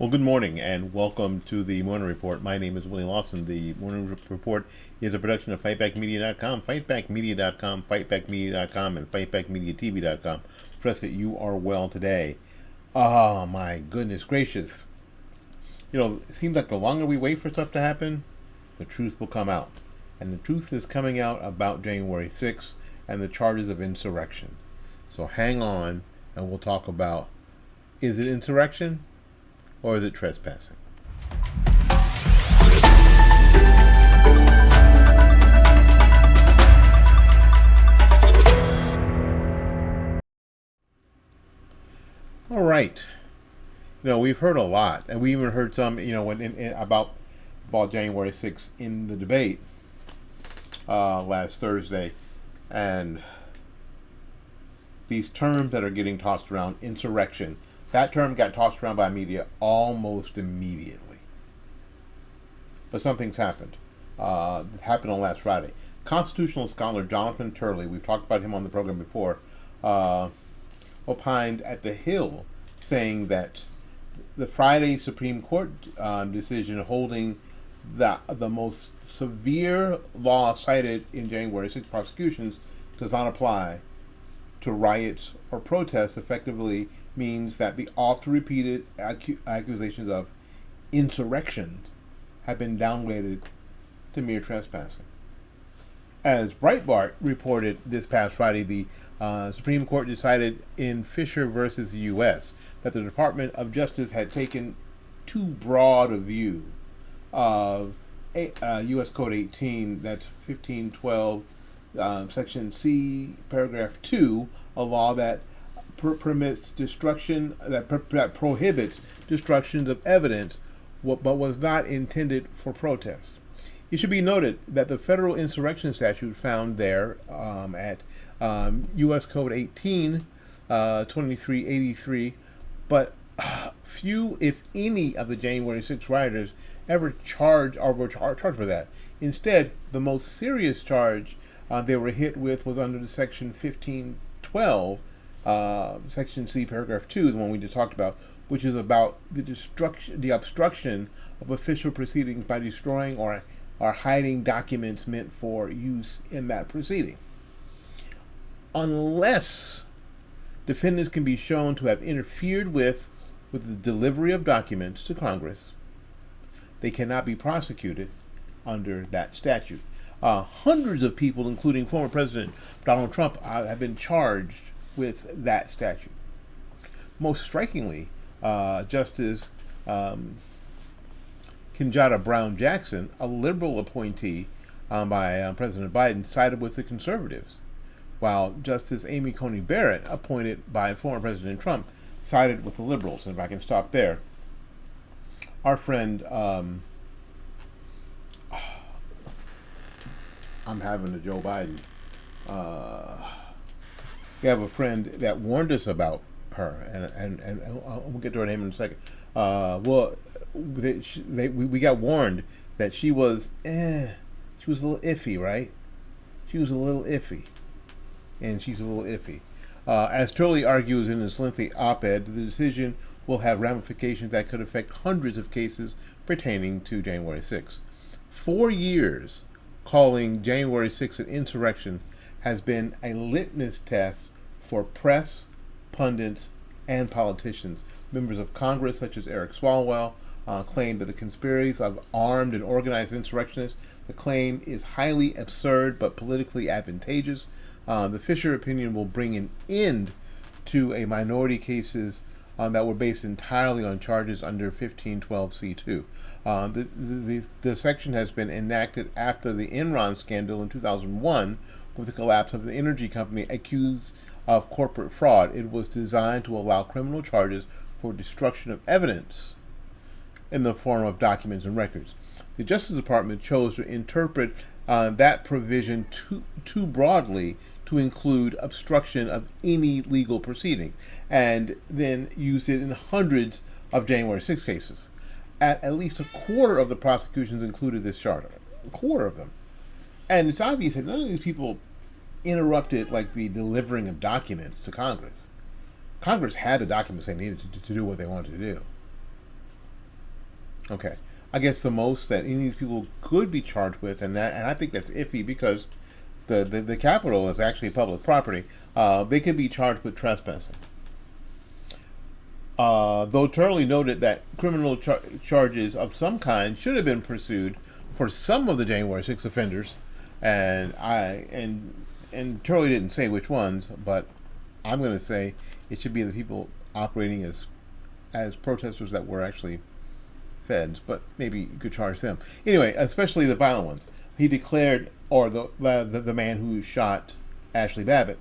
Well, good morning and welcome to the Morning Report. My name is Willie Lawson. The Morning Report is a production of FightbackMedia.com, FightbackMedia.com, FightbackMedia.com, and FightbackMediaTV.com. Trust that you are well today. Oh, my goodness gracious. It seems like the longer we wait for stuff to happen, the truth will come out. And the truth is coming out about January 6th and the charges of insurrection. So hang on and we'll talk about, is it insurrection? Or is it trespassing? All right. We've heard a lot, and we even heard some, about January 6th in the debate last Thursday, and these terms that are getting tossed around, insurrection. That term got tossed around by media almost immediately. But something's happened. It happened on last Friday. Constitutional scholar Jonathan Turley, we've talked about him on the program before, opined at the Hill saying that the Friday Supreme Court decision holding the most severe law cited in January 6 prosecutions does not apply to riots or protests effectively means that the oft-repeated accusations of insurrections have been downgraded to mere trespassing. As Breitbart reported this past Friday, the Supreme Court decided in Fisher versus the U.S. that the Department of Justice had taken too broad a view of U.S. Code 18, that's 1512, Section C, Paragraph 2, a law that permits destruction, that prohibits destructions of evidence, but was not intended for protest. It should be noted that the federal insurrection statute found there at U.S. Code 18, 2383, but few, if any, of the January 6 rioters ever charged or were charged for that. Instead, the most serious charge they were hit with was under the Section 1512, Section C, Paragraph 2, the one we just talked about, which is about the obstruction of official proceedings by destroying or hiding documents meant for use in that proceeding. Unless defendants can be shown to have interfered with the delivery of documents to Congress, they cannot be prosecuted under that statute. Hundreds of people, including former President Donald Trump, have been charged with that statute. Most strikingly, Justice Kenyatta Brown Jackson, a liberal appointee by President Biden, sided with the conservatives, while Justice Amy Coney Barrett, appointed by former President Trump, sided with the liberals. And if I can stop there, our friend, I'm having a Joe Biden. We have a friend that warned us about her, and we'll get to her name in a second. We got warned that she was a little iffy, right? She was a little iffy, and she's a little iffy. As Turley argues in his lengthy op-ed, the decision will have ramifications that could affect hundreds of cases pertaining to January 6. 4 years calling January 6 an insurrection has been a litmus test for press, pundits, and politicians. Members of Congress, such as Eric Swalwell, claim that the conspiracies of armed and organized insurrectionists, the claim is highly absurd but politically advantageous. The Fisher opinion will bring an end to a minority cases that were based entirely on charges under 1512c2. The section has been enacted after the Enron scandal in 2001 with the collapse of the energy company accused of corporate fraud. It was designed to allow criminal charges for destruction of evidence in the form of documents and records. The Justice Department chose to interpret that provision too broadly to include obstruction of any legal proceeding, and then used it in hundreds of January 6 cases. At least a quarter of the prosecutions included this charge. A quarter of them. And it's obvious that none of these people interrupted like the delivering of documents to Congress. Congress had the documents they needed to do what they wanted to do. Okay. I guess the most that any of these people could be charged with, and I think that's iffy because the Capitol is actually public property. They could be charged with trespassing. Though Turley noted that criminal charges of some kind should have been pursued for some of the January 6 offenders, and and Turley didn't say which ones, but I'm going to say it should be the people operating as protesters that were actually feds, but maybe you could charge them anyway, especially the violent ones. He declared, or the man who shot Ashley Babbitt,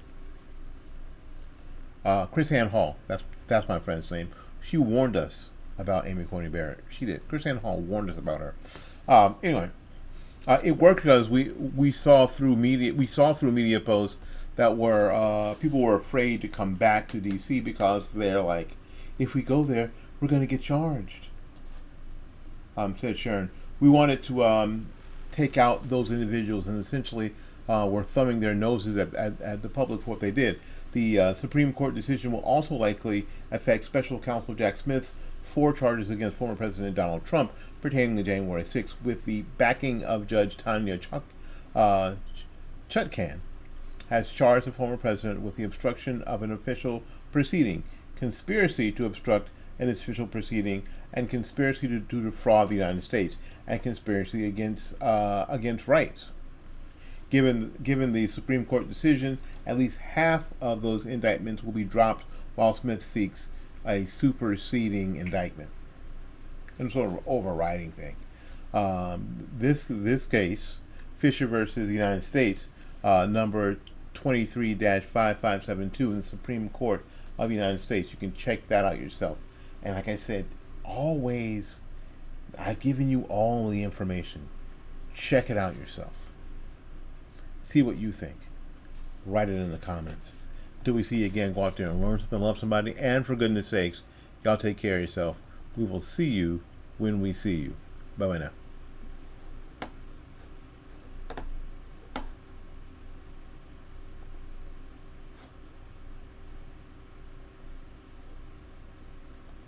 Chris Ann Hall. That's my friend's name. She warned us about Amy Coney Barrett. She did. Chris Ann Hall warned us about her. Anyway, it worked because we saw through media posts that were people were afraid to come back to D.C. because they're like, if we go there, we're going to get charged. Said Sharon. We wanted to take out those individuals and essentially were thumbing their noses at the public for what they did. The Supreme Court decision will also likely affect Special Counsel Jack Smith's 4 charges against former President Donald Trump pertaining to January 6th, with the backing of Judge Tanya Chutkan, has charged the former president with the obstruction of an official proceeding, conspiracy to obstruct an official proceeding, and conspiracy to defraud the United States, and conspiracy against rights. Given the Supreme Court decision, at least half of those indictments will be dropped, while Smith seeks a superseding indictment. And sort of an overriding thing. This case, Fisher versus the United States, number 23-5572 in the Supreme Court of the United States. You can check that out yourself. And like I said, always, I've given you all the information. Check it out yourself. See what you think. Write it in the comments. Till we see you again, go out there and learn something, love somebody, and for goodness sakes, y'all take care of yourself. We will see you when we see you. Bye-bye now.